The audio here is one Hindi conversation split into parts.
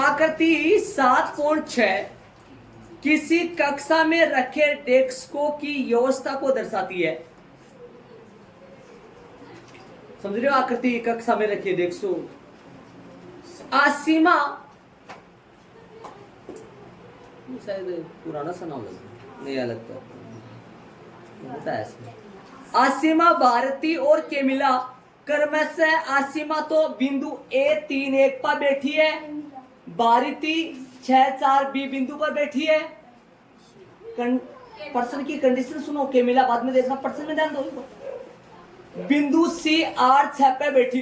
आकृति 7.6 किसी कक्षा में रखे डेस्कों की व्यवस्था को दर्शाती है। समझ रहे हो? आकृति कक्षा में रखे डेस्कों। आसीमा, शायद पुराना सा नाम नया लगता है इसमें। आसीमा, भारती और केमिला क्रमशः आसीमा तो बिंदु A3-1 पर बैठी है, भारती 6-4 B बिंदु पर बैठी है। पर्सन की कंडीशन सुनो, केमिला बाद में देखना, पर्सन में ध्यान दो। बिंदु C8-6 पे बैठी,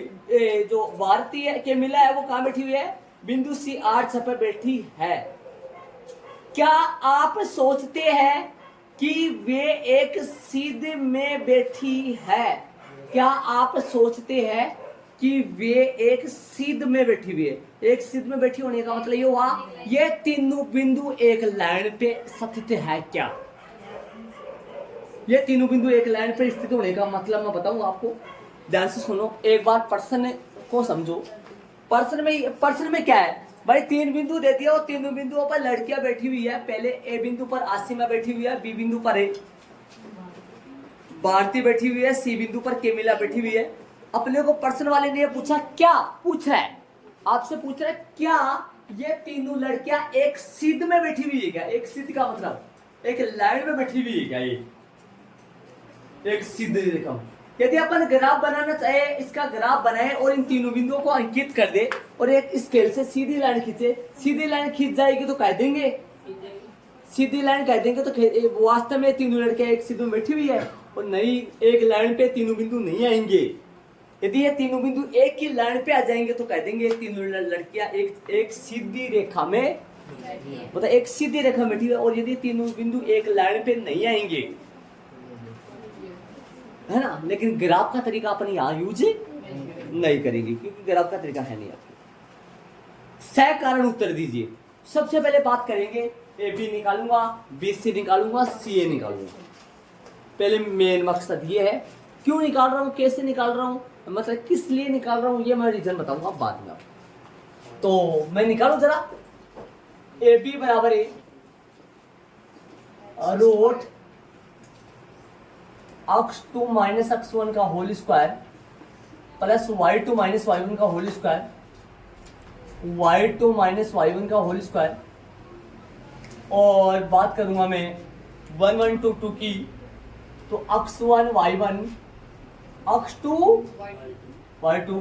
जो भारती है केमिला है वो कहां बैठी हुई है? बिंदु C8-6 पे बैठी है। क्या आप सोचते हैं कि वे एक सीध में बैठी है? क्या आप सोचते हैं कि वे एक सीध में बैठी हुई है? एक सीध में बैठी होने का मतलब ये हुआ ये तीनों बिंदु एक लाइन पे स्थित है। क्या ये तीनों बिंदु एक लाइन पे स्थित होने का मतलब मैं बताऊंगा आपको, ध्यान से सुनो। एक बार पर्सन को समझो। पर्सन में क्या है भाई? 3 बिंदु दे दिया और तीनों बिंदुओं पर लड़कियां बैठी हुई है। पहले A बिंदु पर आसिमा बैठी हुई है, B बिंदु पर भारती बैठी हुई है, C बिंदु पर केमिला बैठी हुई है। अपने को पर्सन वाले ने पूछा, क्या पूछ रहा है? आपसे पूछ रहा है क्या ये तीनों लड़कियां एक सीध में बैठी हुई है क्या? एक सीध का मतलब एक लाइन में बैठी हुई है क्या? ये एक सीधी रेखा। यदि अपन ग्राफ बनाना चाहे, इसका ग्राफ बनाए और इन तीनों बिंदुओं को अंकित कर दे और एक स्केल से सीधी लाइन खींचे, सीधी लाइन खींच जाएगी तो कह देंगे, सीधी लाइन कह देंगे तो वास्तव में तीनों लड़कियां एक सीध में बैठी हुई है और नहीं, एक लाइन पे तीनों बिंदु नहीं आएंगे। यदि ये तीनों बिंदु एक ही लाइन पे आ जाएंगे तो कह देंगे तीनों लड़कियां एक सीधी रेखा में, मतलब एक सीधी रेखा में बैठी हुई है। और यदि तीनों बिंदु एक लाइन पे नहीं आएंगे, है ना, लेकिन ग्राफ का तरीका अपन यहाँ यूज नहीं करेंगे क्योंकि ग्राफ का तरीका है नहीं आपके। सह कारण उत्तर दीजिए। सबसे पहले बात करेंगे AB निकालूंगा, BC निकालूंगा, CA निकालूंगा। पहले मेन मकसद ये है, क्यों निकाल रहा हूँ, कैसे निकाल रहा हूँ, मतलब किस लिए निकाल रहा हूँ, ये मैं रीजन बताऊंगा बाद में। तो मैं निकालू जरा। AB बराबर है रूट x2 माइनस x1 का whole square plus y2 minus y1 का whole square, y2 minus y1 का होल स्क्वायर। और बात करूंगा मैं 1 1 2 2 की, तो x1 y1 x2 y2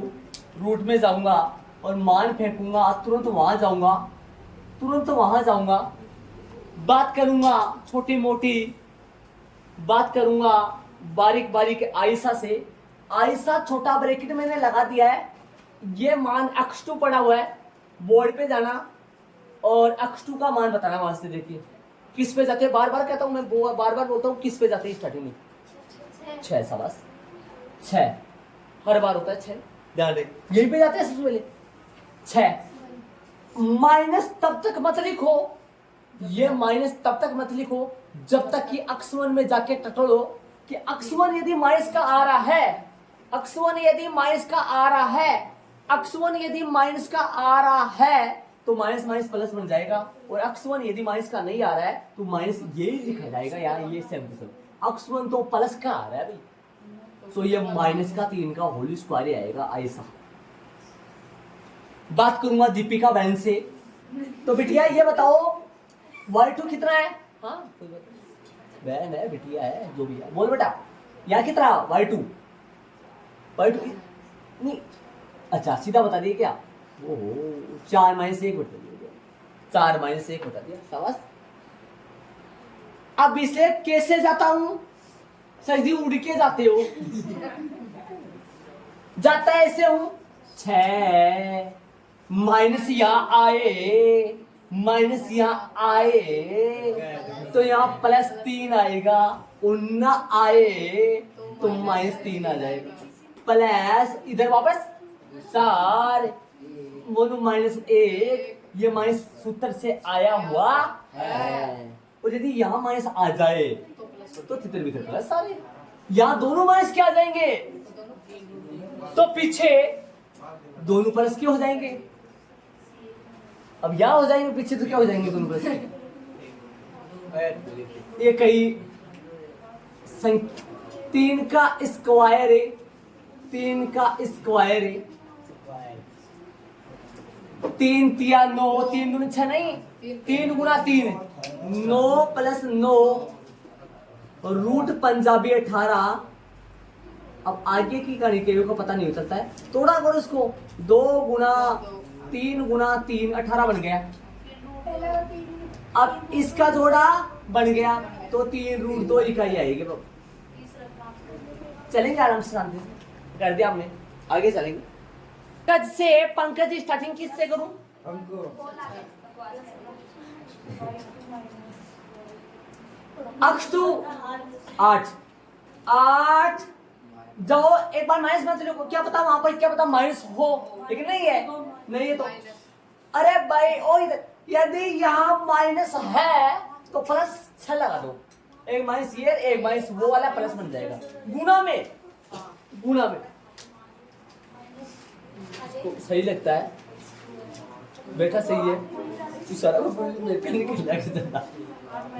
root में जाऊंगा और मान फेंकूंगा, तुरंत वहां जाऊंगा, बात करूंगा छोटी मोटी, बात करूंगा बारीक बारीक आयशा से। आयशा छोटा ब्रैकेट मैंने लगा दिया है, ये मान x2 पड़ा हुआ है, बोर्ड पे जाना और x2 का मान बताना। वहां से देखिए किस पे जाते हैं, बार बार कहता हूं मैं, बार बार बोलता हूँ किस पे जाते हैं स्टार्टिंग में। 6, शाबाश, 6 हर बार होता है 6, ध्यान दे, यहीं पे जाते हैं सबसे पहले 6। माइनस तब तक मत लिखो, ये माइनस तब तक मत लिखो जब तक कि x1 में जाके टटोलो कि x1 यदि माइनस का आ रहा है, x1 यदि माइनस का आ रहा है, x1 यदि माइनस का आ रहा है तो माइनस माइनस प्लस बन जाएगा, और x1 यदि माइनस का नहीं आ रहा है तो माइनस यही लिखा जाएगा यार। ये सब x1 तो प्लस का आ रहा है भाई, तो ये माइनस का 3 का होल स्क्वायर आएगा ऐसा। बात करूंगा दीपिका बहन से, तो बिटिया ये बताओ y2 कितना है? हाँ बहन है, बिटिया है, जो भी है, बोल बेटा यहाँ कितना y2 नहीं, अच्छा सीधा बता दिए क्या? ओहो 4 माइनस 1 बता दिया, 4 माइनस 1 बता दिया, शाबाश। अब इसे कैसे जाता हूं? सही उड़ के जाते हो जाता है ऐसे हूं, 6 माइनस यहाँ आए, माइनस यहाँ आए तो यहाँ प्लस 3 आएगा, उन्ना आए तो माइनस 3 आ जाएगा, प्लस इधर वापस 4 बोलो माइनस 1, ये माइनस सूत्र से आया हुआ है। और यदि यहाँ माइनस आ जाए तो तितर बितर प्लस सारे, यहाँ दोनों माइनस क्या आ जाएंगे तो पीछे दोनों प्लस के हो जाएंगे। अब यहाँ हो जाएंगे पीछे तो क्या हो जाएंगे दोनों बस। ये कहीं 3 का स्क्वायर है, 3 का स्क्वायर है, 3 तिया 9, 3 दूनी 6 नहीं, 3 गुना 3 9 प्लस 9 रूट पंजाबी 18। अब आगे की गणित को पता नहीं हो सकता है, थोड़ा करो इसको, 2 गुना 3 गुना 3 18 बन गया। अब इसका जोड़ा बन गया तो 3 रूट 2 इकाई आएगी। चलेंगे आराम से, शांति से कर दिया हमने, आगे चलेंगे। पंकज से, पंकज स्टार्टिंग किससे करूं? अक्ष टू 8 8 जाओ, एक बार माइनस मत लो, क्या पता वहां पर क्या पता माइनस हो, लेकिन नहीं है, नहीं है तो अरे भाई ओ यदि यहाँ माइनस है तो प्लस 6 लगा दो, एक माइनस ये एक माइनस वो वाला प्लस बन जाएगा गुना में, गुना में। तो सही लगता है बेटा, सही है सारा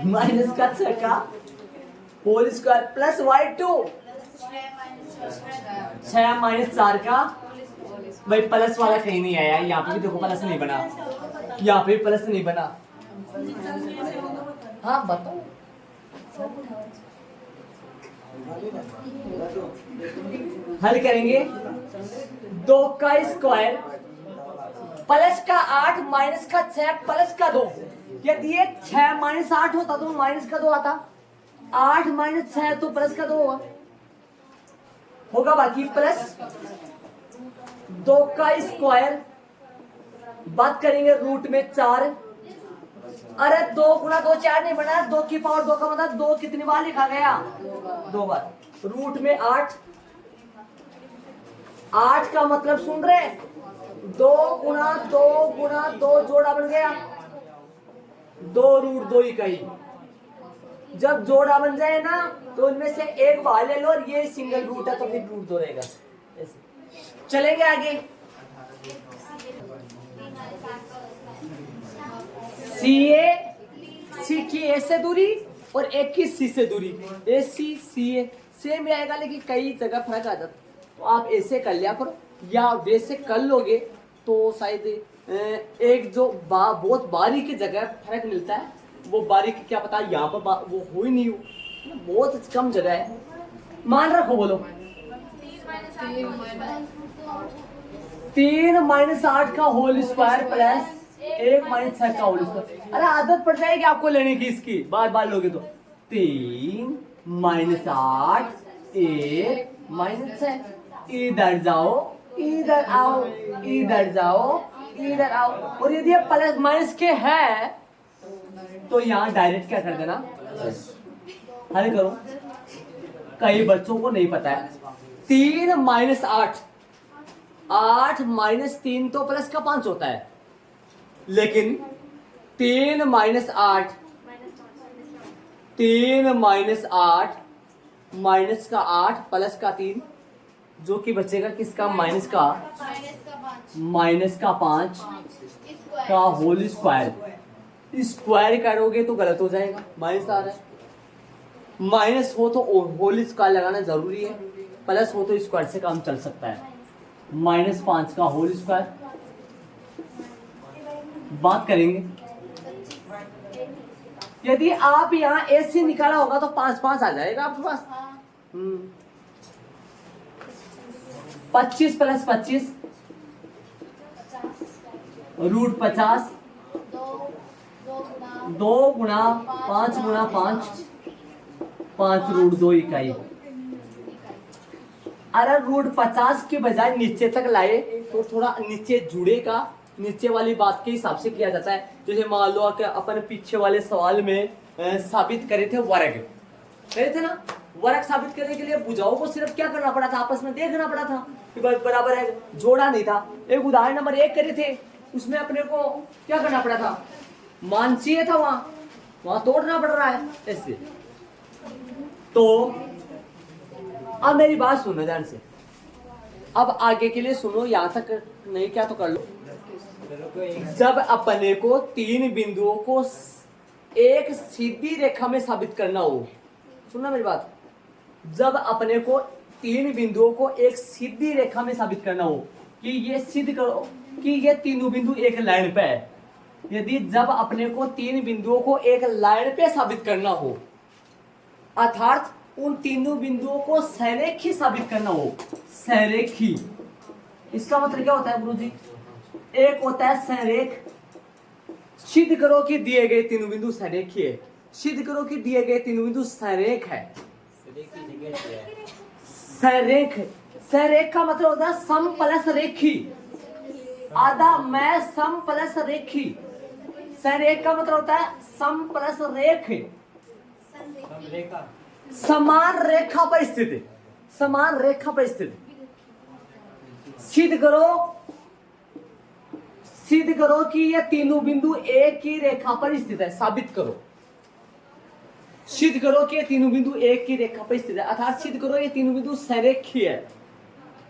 माइनस का 6 का whole square plus y2 6 minus 4 का, भाई प्लस वाला कहीं नहीं आया, यहाँ पे भी देखो प्लस नहीं बना, यहाँ पे भी प्लस नहीं बना। हाँ बताओ, हल करेंगे। 2 का स्क्वायर प्लस का 8 माइनस का 6 प्लस का 2, यदि ये 6 माइनस 8 होता तो माइनस का 2 आता, 8 माइनस 6 तो प्लस का 2 होगा बाकी प्लस 2 का स्क्वायर, बात करेंगे रूट में 4। अरे 2 गुना 2 4 नहीं बना, 2 की पावर 2 का मतलब 2 कितनी बार लिखा गया? 2 बार। रूट में 8, 8 का मतलब सुन रहे, 2 गुना 2 जोड़ा बन गया, 2 रूट 2 इकाई। जब जोड़ा बन जाए ना तो इनमें से एक बाहर ले लो, और ये सिंगल रूट है तो फिर रूट 2 रहेगा। चलेंगे आगे। सी की ए से दूरी और एक की सी से दूरी, ए सी सी ए सेम ही आएगा, लेकिन कई जगह फर्क आ जाता, तो आप ऐसे कर लिया करो, या वैसे कर लोगे तो शायद एक जो बहुत बारीक जगह फर्क मिलता है, वो बारीक क्या पता यहाँ पर वो हो ही नहीं हो, बहुत कम जगह है। मान रखो, बोलो 3 माइनस 8 का होल स्क्वायर प्लस 1 माइनस 6 का होल स्क्वायर। अरे आदत पड़ जाएगी आपको लेने की इसकी, बार बार लोगे तो 3 माइनस 8 1 माइनस 6, इधर जाओ इधर आओ, इधर जाओ इधर आओ, और यदि ये प्लस माइनस के है तो यहाँ डायरेक्ट क्या कर देना, हल करो। कई बच्चों को नहीं पता है, 3 माइनस 8 8 माइनस 3 तो प्लस का 5 होता है, लेकिन 3 माइनस 8 3 माइनस 8 माइनस का 8 प्लस का 3, जो कि बचेगा किसका, माइनस का 5 का होल स्क्वायर। स्क्वायर करोगे तो गलत हो जाएगा, माइनस आ रहा है, माइनस हो तो होल स्क्वायर लगाना जरूरी है, प्लस हो तो स्क्वायर से काम चल सकता है। -5 का होल स्क्वायर, बात करेंगे। यदि आप यहाँ ऐसे निकाला होगा तो 5 5 आ जाएगा आपके पास। 25 प्लस 25 रूट 50, 2 गुना 5 गुना 5 रूट 2 इकाई। अरे रूट 50 के बजाय नीचे तक लाए तो थोड़ा नीचे जुड़ेगा, नीचे वाली बात के हिसाब से किया जाता है। जैसे मान लो कि अपन पीछे वाले सवाल में साबित करे थे वर्ग, करे थे ना, वर्ग साबित करने के लिए भुजाओं को सिर्फ क्या करना पड़ा था, आपस में देखना पड़ा था कि बराबर है, जोड़ा नहीं था। एक उदाहरण नंबर 1 करे थे, उसमें अपने को क्या करना पड़ा था, मान चाहिए था, वहां तोड़ना पड़ रहा है ऐसे। तो अब मेरी बात सुनो ध्यान से, अब आगे के लिए सुनो, यहां तक नहीं क्या तो कर लो। जब अपने को तीन बिंदुओं को एक सीधी रेखा में साबित करना हो, सुनना मेरी बात, जब अपने को तीन बिंदुओं को एक सीधी रेखा में साबित करना हो कि ये सिद्ध करो कि ये तीनों बिंदु एक लाइन पे है, यदि जब अपने को तीन बिंदुओं को एक लाइन पे साबित करना हो अर्थात उन तीनों बिंदुओं को सहरेखी साबित करना हो, सहरेखी इसका मतलब क्या होता है गुरुजी? एक होता है सहरेख, सिद्ध करो कि दिए गए तीनों बिंदु सहरेखी है, सिद्ध करो कि दिए गए तीनों बिंदु सहरेख है। सहरेख, सहरेख का मतलब होता है सम प्लस रेखी, आधा मैं सम प्लस रेखी। सहरेख का मतलब होता है सम प्लस रेख, समान रेखा पर स्थित, समान रेखा पर स्थित। सिद्ध करो, सिद्ध करो कि ये तीनों बिंदु एक ही रेखा पर स्थित है, साबित करो, सिद्ध करो कि ये तीनों बिंदु एक ही रेखा पर स्थित है, अर्थात सिद्ध करो ये तीनों बिंदु सहरेखी है,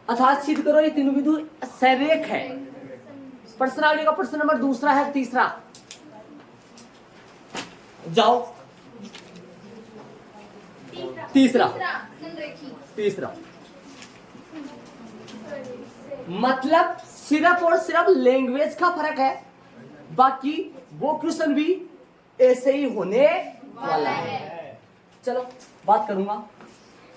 अर्थात सिद्ध करो ये तीनों बिंदु सहरेख है। प्रश्नावली का प्रश्न नंबर दूसरा है, तीसरा जाओ, तीसरा मतलब सिर्फ और सिर्फ लैंग्वेज का फर्क है, बाकी वो क्वेश्चन भी ऐसे ही होने वाला है। चलो बात करूंगा,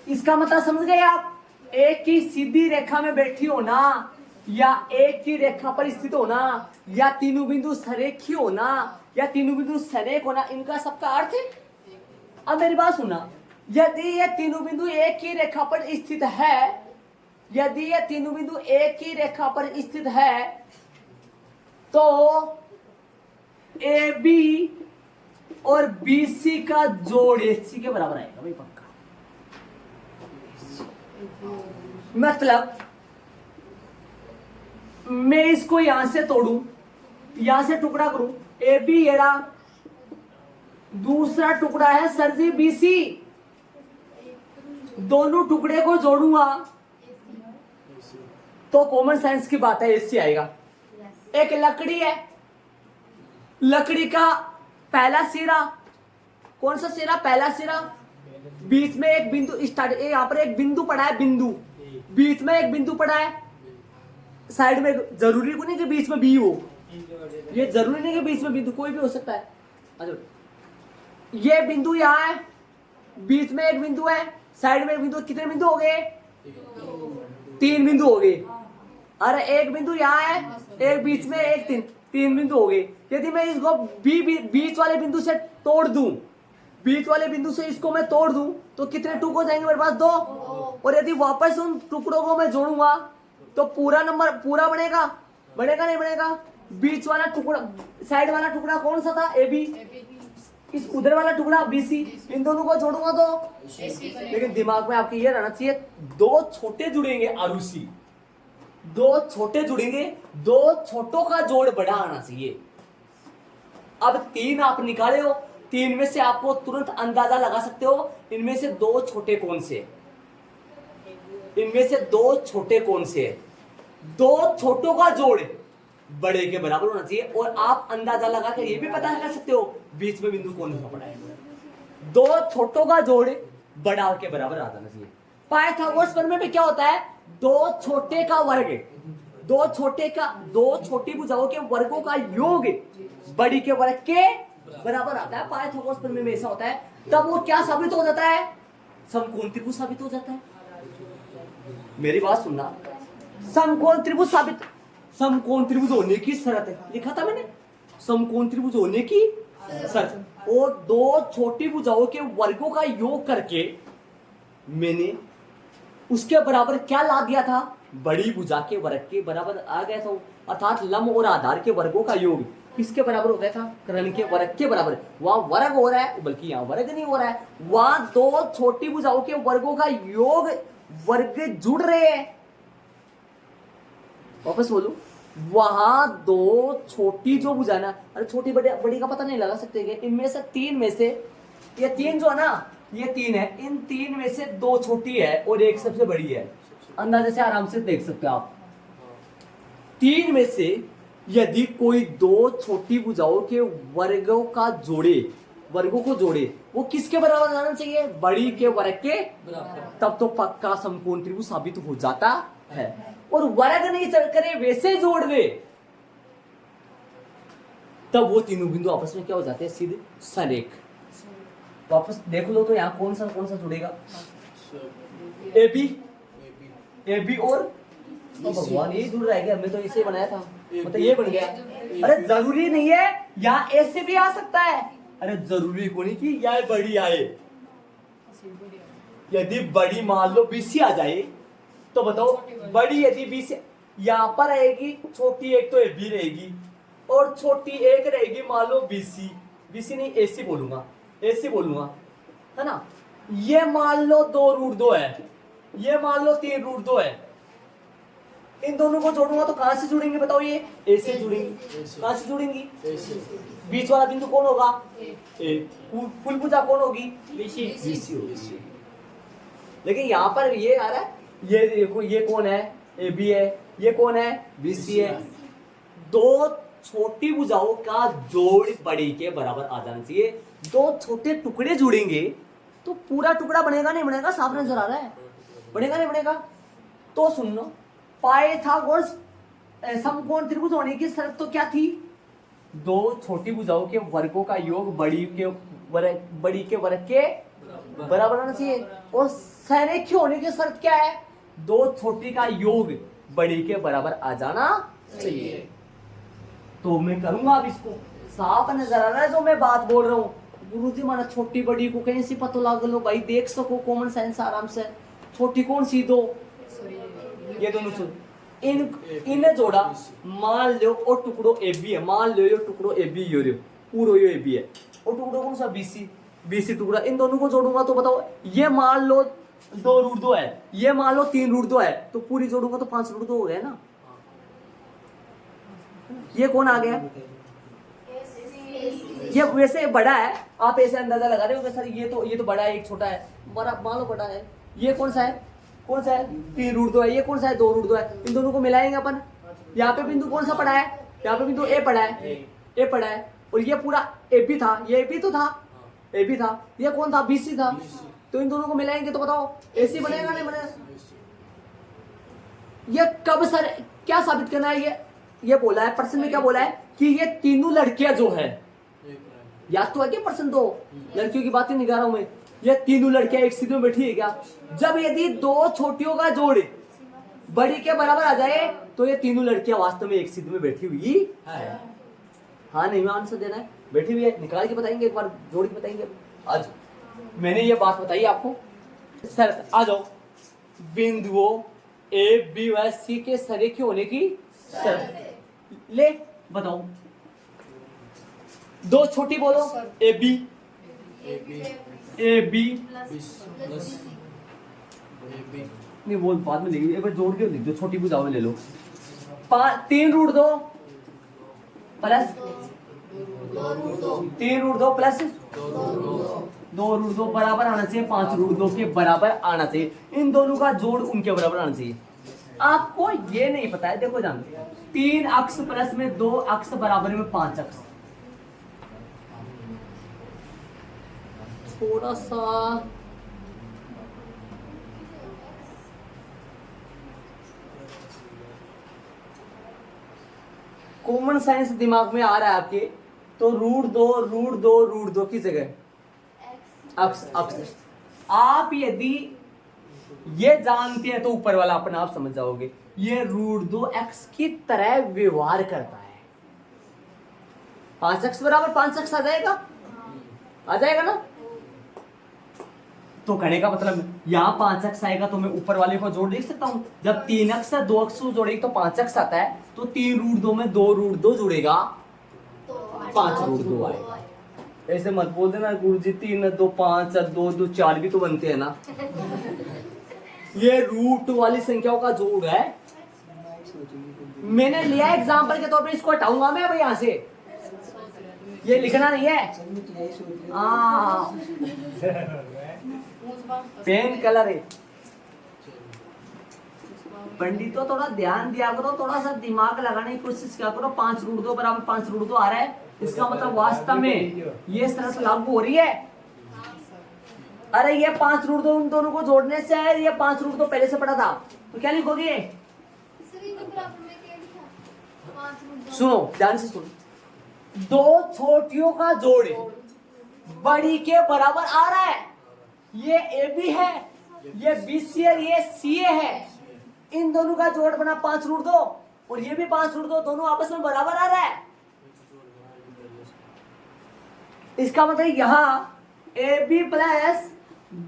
इसका मतलब समझ गए आप? एक ही सीधी रेखा में बैठी होना या एक ही रेखा पर स्थित होना या तीनों बिंदु सरेखी होना या तीनों बिंदु सरेख होना, इनका सबका अर्थ है। अब मेरी बात सुनना, यदि ये तीनों बिंदु एक ही रेखा पर स्थित है, यदि ये तीनों बिंदु एक ही रेखा पर स्थित है तो ए बी और बी सी का जोड़ AC के बराबर आएगा भाई, पक्का। मतलब मैं इसको यहां से तोड़ू, यहां से टुकड़ा करूं, ए बी ये रहा, दूसरा टुकड़ा है सर जी BC, दोनों टुकड़े को जोड़ूंगा तो कॉमन सेंस की बात है AC आएगा। एक लकड़ी है, लकड़ी का पहला सिरा, कौन सा सिरा? पहला सिरा, बीच में एक बिंदु स्टार्ट, यहां पर एक बिंदु पड़ा है, बिंदु बीच में एक बिंदु पड़ा है, साइड में, जरूरी को नहीं कि बीच में बी हो, ये जरूरी नहीं कि बीच में बिंदु, कोई भी हो सकता है। अच्छा, ये बिंदु यहां है, बीच में एक बिंदु है, साइड में एक बिंदु, कितने बिंदु हो गए? 3 बिंदु हो गए। अरे एक बिंदु यहाँ है, एक बीच में, एक 3 बिंदु हो गए। यदि मैं इसको बीच वाले बिंदु से तोड़ दूं, बीच वाले बिंदु से इसको मैं तोड़ दूं तो कितने टुकड़े हो जाएंगे मेरे पास? 2। और यदि वापस उन टुकड़ों को मैं जोड़ूंगा तो पूरा नंबर पूरा बनेगा, बनेगा नहीं बनेगा? बीच वाला टुकड़ा, साइड वाला टुकड़ा कौन सा था? AB, इस उधर वाला टुकड़ा BC, इन दोनों को जोड़ूंगा तो लेकिन दिमाग में आपके ये रहना चाहिए, 2 छोटे जुड़ेंगे आरुषि, 2 छोटे जुड़ेंगे, 2 छोटों का जोड़ बड़ा आना चाहिए। अब 3 आप निकाले हो, 3 में से आपको तुरंत अंदाजा लगा सकते हो इनमें से 2 छोटे कौन से, इनमें से 2 छोटे कौन से है? 2 छोटों का जोड़ बड़े के बराबर होना चाहिए। और आप अंदाजा लगा कर ये भी पता कर सकते हो बीच में बिंदु कौन सा पड़ा है। 2 छोटों का जोड़ बड़ा के बराबर आ जाना चाहिए। पाइथागोरस प्रमेय में क्या होता है? 2 छोटे का वर्ग, 2 छोटी भुजाओं के वर्गों का योग बड़ी के वर्ग के बराबर आता है। पाइथागोरस प्रमेय में ऐसा होता है। तब वो क्या साबित हो जाता है? समकोण त्रिभुज साबित हो जाता है। मेरी बात सुनना, समकोण त्रिभुज साबित, समकोण त्रिभुज होने की शर्त है, लिखा था मैंने, समकोण त्रिभुज होने की शर्त। और 2 छोटी भुजाओं के वर्गों का योग करके मैंने उसके बराबर क्या ला दिया था? बड़ी भुजा के वर्ग के बराबर आ गया था। अर्थात लंब और आधार के वर्गों का योग किसके बराबर हो गया था? कर्ण के वर्ग के बराबर। वहां वर्ग हो रहा है, बल्कि यहाँ वर्ग नहीं हो रहा है, वहां 2 छोटी भुजाओं के वर्गों का योग वर्ग जुड़ रहे हैं। वापस बोलूं, वहां 2 छोटी जो भुजा ना, अरे छोटी बड़ी का पता नहीं लगा सकते, इनमें से 3 में से, ये 3 जो है ना, ये 3 है, इन 3 में से 2 छोटी है और 1 सबसे बड़ी है। अंदाजे से आराम से देख सकते हो आप। 3 में से यदि कोई दो छोटी भुजाओं के वर्गों को जोड़े, वो किसके बराबर आना चाहिए? बड़ी के वर्ग के बराबर। तब तो पक्का समकोण त्रिभुज साबित हो जाता है। और वर्ग नहीं चल करे वैसे जोड़ दे, तब वो तीनों बिंदु आपस में क्या हो जाते हैं? सीधे सरेख। वापस देख लो तो यहाँ कौन सा जुड़ेगा? ए बी और भगवान ये जुड़ रहा है क्या? हमने तो इसे बनाया था, मतलब ये बन गया। अरे जरूरी नहीं है, यहाँ ऐसे भी आ सकता है। अरे जरूरी को नहीं कि यह बड़ी आए। यदि बड़ी मान लो बीसी आ जाए तो बताओ, बड़ी यदि बीसी यहाँ पर आएगी, छोटी एक तो ए बी रहेगी और छोटी एक रहेगी मान लो बीसी नहीं एसी बोलूंगा, है ना। ये मान लो 2√2 है, ये मान लो 3√2 है। इन दोनों को जोड़ूंगा तो कहां से जुड़ेंगे बताओ? ये ए से जुड़ेंगी। कहां से जुड़ेंगी? बीच वाला बिंदु कौन होगा? ए। फुल भुजा कौन होगी? बीसी होगी। लेकिन यहाँ पर ये आ रहा है, ये देखो ये कौन है? ए बी है। ये कौन है? बीसी है। दो छोटी भुजाओं का जोड़ बड़ी के बराबर आ जाना चाहिए। दो छोटे टुकड़े जुड़ेंगे तो पूरा टुकड़ा बनेगा नहीं बनेगा? साफ नजर आ रहा है, बनेगा नहीं बनेगा? तो सुन लो, पाइथागोरस समकोण त्रिभुज होने की शर्त तो क्या थी? दो छोटी भुजाओं के वर्गों का योग बड़ी के वर्ग के बराबर होना चाहिए। और सरेखीय होने की शर्त क्या है? दो छोटी का योग बड़ी के बराबर आ जाना चाहिए। तो मैं करूंगा अब इसको, साफ नजर आ रहा है जो मैं बात बोल रहा हूँ। गुरुजी माना छोटी बड़ी को कहीं से पता लगा लो भाई, देख सको कॉमन सेंस आराम से। छोटी कौन सी? दो, ये दोनों छोड़, इन्हें जोड़ा, मान लो और टुकड़ो ए बी है, मान लो ये टुकड़ो ए बी हो पूरा ये ए बी है और टुकड़ो कौन सा? बीसी टुकड़ा। इन दोनों को जोड़ूंगा तो बताओ, ये मान लो 2√2 है, ये मान लो 3√2 है, तो पूरी जोड़ूंगा तो 5√2 हो गया ना। ये कौन आ गया? ये वैसे बड़ा है, आप ऐसे अंदाजा लगा रहे हो सर ये तो बड़ा है, एक छोटा है, बड़ा मान लो बड़ा है। ये कौन सा है? 3√2 है। ये कौन सा है? 2√2 है। इन दोनों को मिलाएंगे अपन। यहाँ पे बिंदु कौन सा पड़ा है? यहाँ पे बिंदु ए पड़ा है और ये पूरा ए बी था, ये ए बी तो था, ए बी था। ये कौन था? बीसी था। तो इन दोनों को मिलाएंगे तो बताओ एसी बनेगा नहीं बनेगा? ये कब सर क्या साबित करना है? ये बोला है प्रश्न में, क्या बोला है कि ये तीनों लड़कियां जो है, याद तो है क्या प्रश्न? दो लड़कियों की बातें नहीं कर रहा हूं मैं। ये तीनों लड़कियां एक सीध में बैठी है क्या? जब यदि दो छोटियों का जोड़ बड़ी के बराबर आ जाए तो ये तीनों लड़कियां वास्तव में एक सीध में बैठी हुई है। हाँ नहीं, मैं आंसर देना है, बैठी हुई है। निकाल के बताएंगे, एक बार जोड़ के बताएंगे। आज मैंने ये बात बताई आपको। सर आ जाओ, बिंदुओं ए बी व सी के सरेखीय होने की शर्त ले बताओ। दो छोटी बोलो, ए बी नहीं, वो बाद में लेंगे, एक बार जोड़ के लिख दो। छोटी भुजाओं में ले लो, 3√2 प्लस 3√2 प्लस 2√2 बराबर आना चाहिए 5√2 के बराबर आना चाहिए। इन दोनों का जोड़ उनके बराबर आना चाहिए। आपको ये नहीं पता है, देखो जान, 3 अक्ष प्लस में 2 अक्ष बराबर में 5 अक्ष। थोड़ा सा कॉमन साइंस दिमाग में आ रहा है आपके, तो √2 की जगह अक्ष। आप यदि ये जानते हैं तो ऊपर वाला अपने आप समझ जाओगे। ये √2 x की तरह व्यवहार करता है। 5x बराबर 5x आ जाएगा ना। तो कहने का मतलब यहाँ 5x आएगा तो मैं ऊपर वाले को जोड़ देख सकता हूं। जब 3x से 2x को जोड़ेगी तो 5x आता है, तो 3√2 में 2√2 जुड़ेगा, 5√2 आएगा। ऐसे मत बोल देना गुरुजी 3 2 5 2 2 4 भी तो बनते हैं ना। ये रूट वाली संख्याओं का जोड़ है। मैंने लिया एग्जांपल के तौर पे, इसको हटाऊंगा मैं अब यहाँ से, ये लिखना नहीं है। पेन कलर है। पंडितों थोड़ा ध्यान दिया करो, थोड़ा सा दिमाग लगाने की कोशिश किया करो। 5√2 बराबर 5√2 आ रहा है, इसका मतलब वास्तव में ये शर्त लागू हो रही है। अरे ये 5√2 उन दोनों को जोड़ने से है, ये 5√2 पहले से पढ़ा था, तो क्या लिखोगे? सुनो ध्यान से सुनो, दो छोटियों का जोड़ बड़ी के बराबर आ रहा है। ये ए बी है, ये बी सी है, ये सी ए है। इन दोनों का जोड़ बना 5√2 और ये भी 5√2, दोनों आपस में बराबर आ रहा है। इसका मतलब यहां A B plus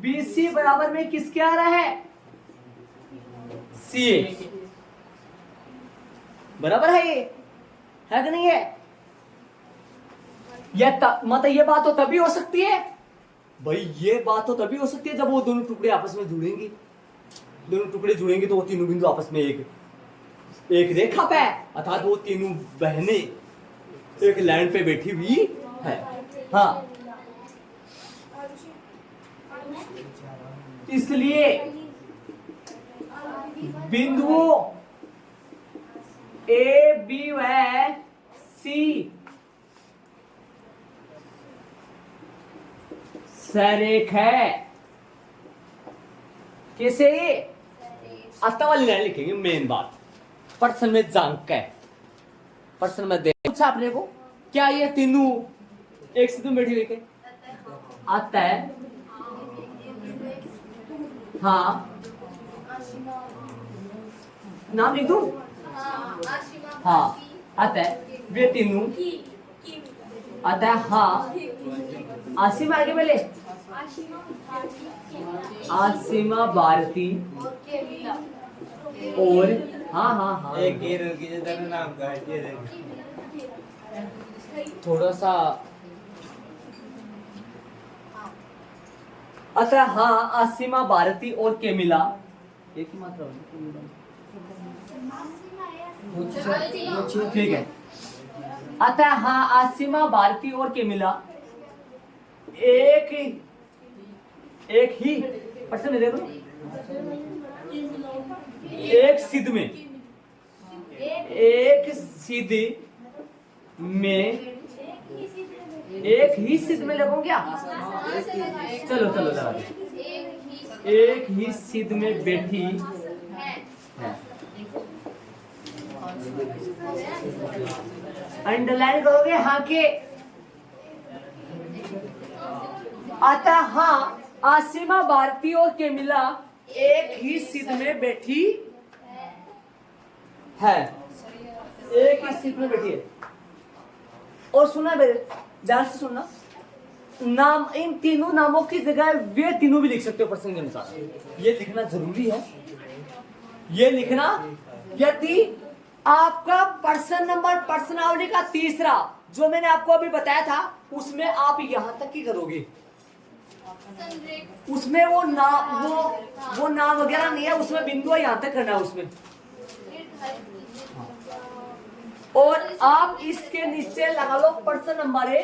B C बराबर में किसके आ रहा है? सी ए। बराबर है, ये है कि नहीं है? मतलब ये बात तो तभी हो सकती है भाई, ये बात तो तभी हो सकती है जब वो दोनों टुकड़े आपस में जुड़ेंगे। दोनों टुकड़े जुड़ेंगे तो वो तीनों बिंदु आपस में एक रेखा पे, अर्थात वो तीनों बहनें एक लाइन पे बैठी हुई है। हाँ, इसलिए बिंदुओं ए बी व सी सरेख है। कैसे? आता वाली लाइन लिखेंगे, मेन बात प्रश्न में जांक है। प्रश्न में पूछा आपने को, क्या ये तीनों एक से तुम बैठी हुई? आता है, हाँ। नाम लिख दूं? हाँ आता है, वे तीनों आता है। हाँ, आसिमा आगे पहले, आसिमा भारती और हाँ हाँ हाँ एक नाम का थोड़ा सा अतः हाँ, आसिमा भारती और केमिला एक ही मात्रा ठीक है। अतः हाँ, आसिमा भारती और केमिला एक ही प्रश्न में देखो, एक सिद्ध में एक ही सिद्ध में लगो क्या? चलो लगा दे। एक ही सिद्ध में बैठी है। अंडरलाइन करोगे हाँ के। अतः हाँ, आसिमा भारती और केमिला एक ही सिद्ध में बैठी है। एक ही सिद्ध में बैठी है। और सुना मेरे ध्यान से सुनना, नाम इन तीनों नामों की जगह वे तीनों भी लिख सकते हो प्रसंग के अनुसार। ये लिखना जरूरी है, ये लिखना। यदि आपका पर्सन नंबर पर्सनावली का तीसरा जो मैंने आपको अभी बताया था, उसमें आप यहां तक ही करोगे, उसमें वो नाम वगैरह नहीं है, उसमें बिंदु यहां तक करना है उसमें। और आप इसके नीचे लगा लो पर्सन नंबर है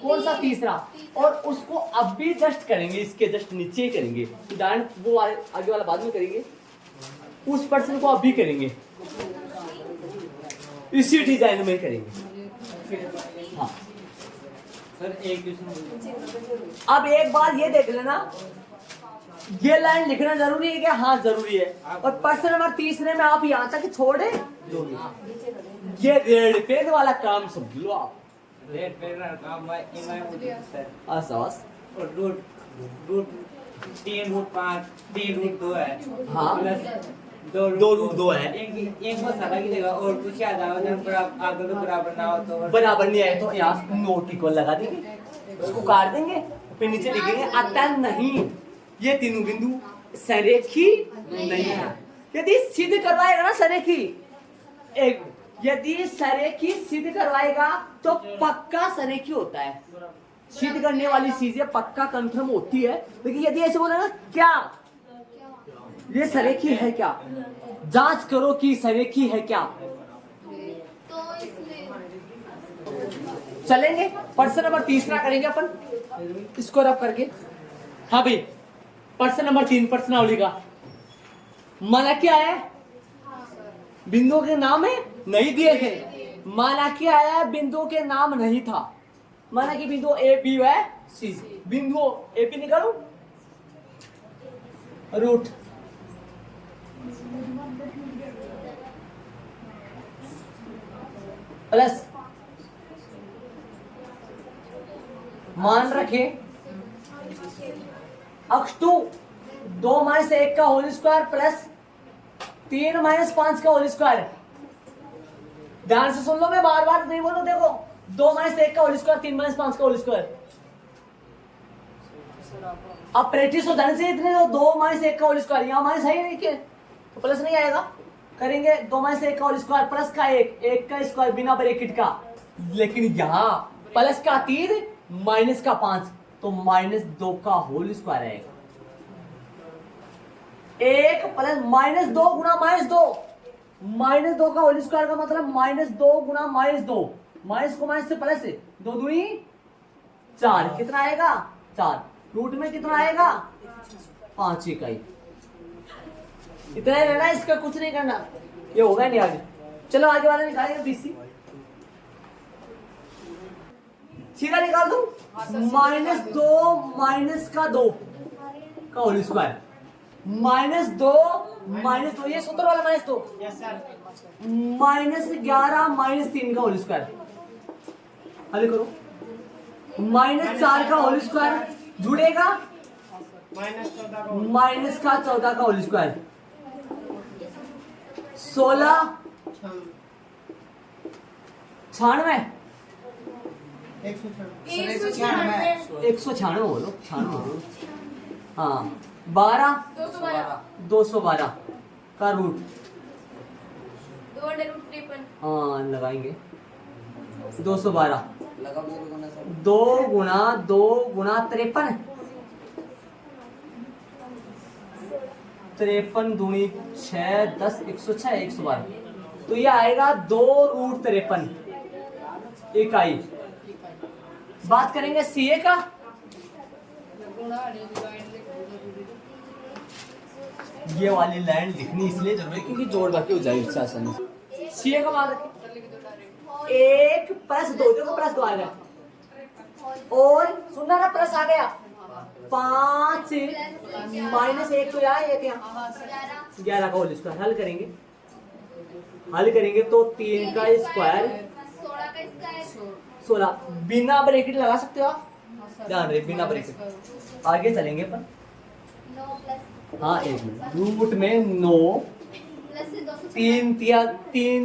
कौन सा? तीसरा। और उसको अब भी जस्ट करेंगे, इसके जस्ट नीचे ही करेंगे। उदाहरण वो आगे वाला बाद में करेंगे, उस पर्सन को अभी करेंगे, इसी डिजाइन में करेंगे। हाँ सर एक क्वेश्चन, अब एक बार ये देख लेना, ये लाइन लिखना जरूरी है क्या? हाँ जरूरी है। और पर्सन नंबर तीसरे में आप यहाँ तक छोड़े दोगे। ये रेड पेन वाला काम समझ लो आप। रेड पेन का काम सर आसास और रूट 3√5 है। हाँ प्लस 2√2 है। एक मसाला की जगह और कुछ याद आओ जब आगे तो बराबर ना हो तो बराबर नहीं आए तो यहाँ नोट इक्वल लगा देंगे, उसको काट देंगे, फिर नीचे लिखेंगे अतः नहीं, ये तीनों बिंदु सरेखी नहीं है। यदि सिद्ध करवाएगा ना सरेखी, एक यदि सरेखी सिद्ध करवाएगा तो पक्का सरेखी होता है। सिद्ध करने वाली चीजें पक्का कंफर्म होती है। लेकिन यदि ऐसे बोले ना क्या ये सरेखी है क्या, जांच करो कि सरेखी है क्या, चलेंगे। पर्सन नंबर तीसरा करेंगे अपन, इसको रब करके। हाँ भाई, पर्सन नंबर 3 पर्सनावली का माना क्या है? बिंदुओं के नाम है नहीं दिए थे। माना क्या है? बिंदुओं के नाम नहीं था। माना कि बिंदु ए बी है सी, बिंदु ए पी निकालो, रूट प्लस मान रखे अक्ष टू 2-1 का होल स्क्वायर प्लस 3-5 का होल स्क्वायर। ध्यान से सुन लो, मैं बार बार नहीं बोलूं। देखो 2-1 का होल स्क्वायर, 3-5 का होल स्क्वायर। अब प्रैक्टिस हो जाने से इतने 2-1 का होल स्क्वायर, यहाँ माइनस है ही नहीं के तो प्लस नहीं आएगा। करेंगे 2-1 का होल स्क्वायर प्लस का 1 का स्क्वायर बिना ब्रैकेट का। लेकिन यहाँ प्लस का 3 माइनस का 5 तो -2 का होल स्क्वायर आएगा। 1 प्लस -2 गुना -2, -2 का होल स्क्वायर का मतलब -2 गुना -2, माइनस को माइनस से प्लस 2 दूनी 4, कितना आएगा 4। रूट में कितना आएगा 5 इकाई। इतना ही रहना, इसका कुछ नहीं करना, ये होगा नहीं आगे। चलो आगे वाला निकालेंगे बीसी। सीधा निकाल दूं, -2 माइनस का 2 का होल स्क्वायर, -2 -2, ये सूत्र वाला -2, -11 -3 का होल स्क्वायर। हल करो, -4 का होल स्क्वायर जुड़ेगा -14 का होल स्क्वायर, 16 96 196 बोलो, 96 बोलो। हाँ 212 का रूट, हाँ लगाएंगे 212, 2 गुना 53, 53 दूनी 6 10 106 112, तो ये आएगा 2√53 इकाई। बात करेंगे सीए का। ये वाली लाइन लिखनी इसलिए जरूरी है क्योंकि जोड़ बाकी हो जाएगी इससे आसानी से। सीए का मान रखें 1 + 2, देखो +2 आ गया, और सुनना ना प्लस आ गया, 5 -1 तो यहाँ 1 यहाँ 11 का होल स्क्वायर। हल करेंगे तो 3 का स्क्वायर 16, बिना ब्रैकेट लगा सकते हो आप, ध्यान रहे बिना ब्रैकेट। आगे चलेंगे पर हाँ 1 मिनट, रूट में 9 3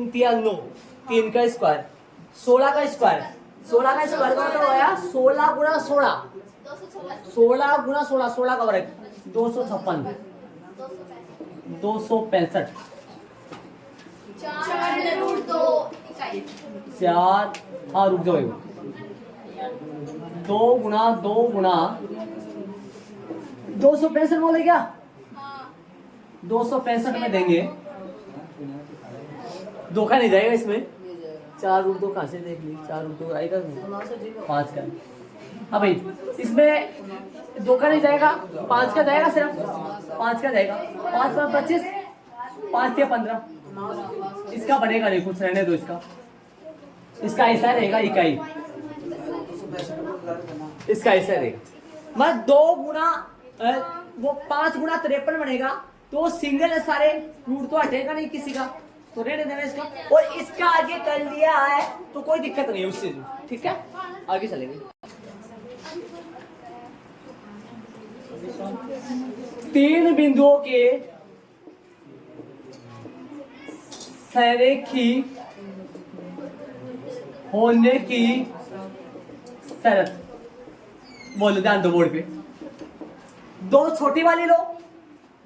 तिया 9, 3 का स्क्वायर 16 का स्क्वायर, 16 का स्क्वायर का मतलब होया 16 गुना 16, 16 गुना 16, 16 का वर्ग 256, 265, 4 हाँ रुक जाओ, 2 गुना 265 बोले क्या, 265 में देंगे, धोखा नहीं जाएगा इसमें। 4 रूट 2 कहाँ से देख ली, 4 रूट 2 आएगा 5 का। हाँ भाई इसमें धोखा नहीं जाएगा, 5 का जाएगा, सिर्फ 5 का जाएगा, 5 × 25, 5 × 15, इसका बनेगा नहीं कुछ, रहने दो इसका ऐसा रहेगा इकाई, इसका ऐसा रहेगा। मतलब 2 गुना वो 5 गुना 53 बनेगा, तो सिंगल है सारे, रूट तो हटेगा नहीं किसी का, तो रहने देना इसका। और इसका आगे कर लिया है तो कोई दिक्कत नहीं है उस चीज में, ठीक है। आगे चलेंगे, 3 बिंदुओं के सरेखी होने की शर्त बोलो, ध्यान दो बोर्ड पे। 2 छोटी वाली लो,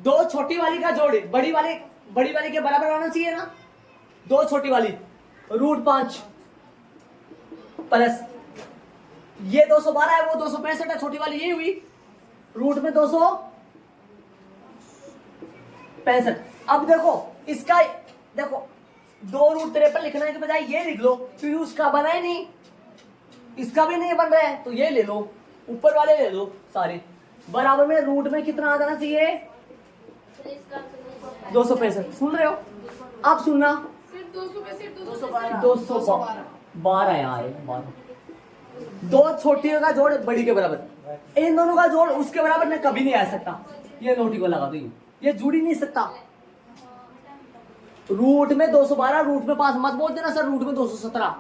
2 छोटी वाली का जोड़ बड़ी वाली के बराबर होना चाहिए ना। 2 छोटी वाली √5 प्लस ये 212 है, वो 265 है, छोटी वाली ये हुई, रूट में 265। अब देखो इसका, देखो 2√53 लिखने के बजाय ये लिख लो, क्योंकि उसका बना ही नहीं, इसका भी नहीं बन रहा है, तो ये ले लो, ऊपर वाले ले लो सारे। बराबर में रूट में कितना आ जाना चाहिए, 265 सुन रहे हो आप? सुनना। सिर्फ 200 पे सिर्फ 212 212 यहाँ है 12। दो छोटी का जोड़ बड़ी के बराबर, इन दोनों का जोड़ उसके बराबर में कभी नहीं आ सकता। ये नोटी को लगा दो, ये जुड़ ही नहीं सकता। रूट में 212, रूट में 5 मत बोल देना सर, रूट में 217।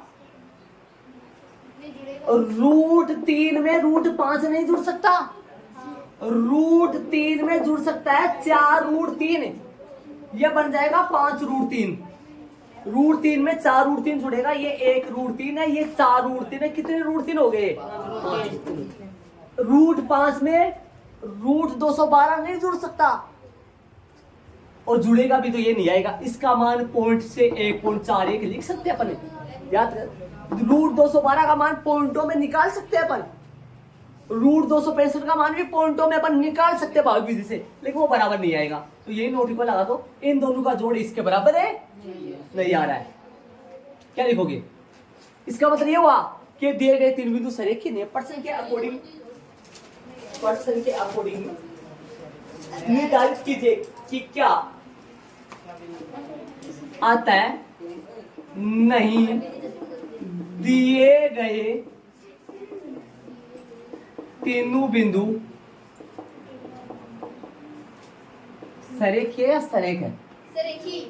रूट 3 में रूट 5 नहीं जुड़ सकता। रूट 3 में जुड़ सकता है 4 रूट 3, ये बन जाएगा 5 रूट 3। रूट 3 में 4 रूट 3 जुड़ेगा, ये 1 रूट 3 है, ये 4 रूट 3 है। कितने रूट 3 हो गए? रूट 5 में रूट 212 नहीं जुड़ सकता, और जुड़ेगा भी तो ये नहीं आएगा। इसका मान पॉइंट से 1.41 लिख सकते हैं अपन, याद कर। रूट 212 का मान पॉइंटों में निकाल सकते हैं अपन। रूट 265 का मान भी पॉइंटों में अपन निकाल सकते हैं भाग विधि से, लेकिन वो बराबर नहीं आएगा। तो यही नोट को लगा दो, इन दोनों का जोड़ इसके बराबर है, नहीं आ रहा है। क्या लिखोगे? इसका मतलब ये हुआ कि दिए गए 3 बिंदु सरेखी नहीं। पर्सन के अकॉर्डिंग, पर्सन के अकॉर्डिंग निर्धारित कीजिए कि क्या आता है। नहीं दिए गए तीनों बिंदु सरेख है या सरेख है? सरेखी।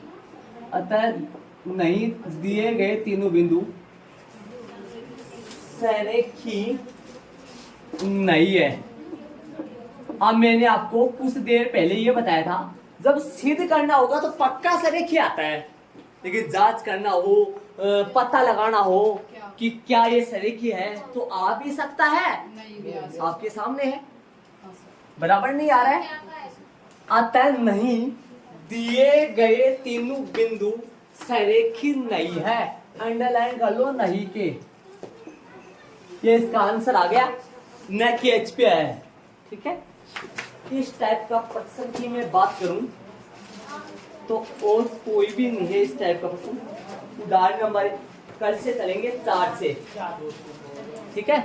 अतः नहीं दिए गए तीनों बिंदु सरेखी नहीं है। अब मैंने आपको कुछ देर पहले ये बताया था, जब सिद्ध करना होगा तो पक्का सरेखी आता है, लेकिन जांच करना हो, पता लगाना हो कि क्या ये सरेखी है, तो आ भी सकता है, आपके सामने है। बराबर नहीं आ रहा है? आता है नहीं दिए गए तीनों बिंदु सरेखी नहीं है। अंडरलाइन कर लो नहीं के, ये इसका आंसर आ गया, न कि एच पे आया है। ठीक है, इस टाइप का प्रश्न की मैं बात करूं तो और कोई भी नहीं है इस टाइप का प्रश्न। उदाहरण नंबर कल से चलेंगे 4 से। ठीक है।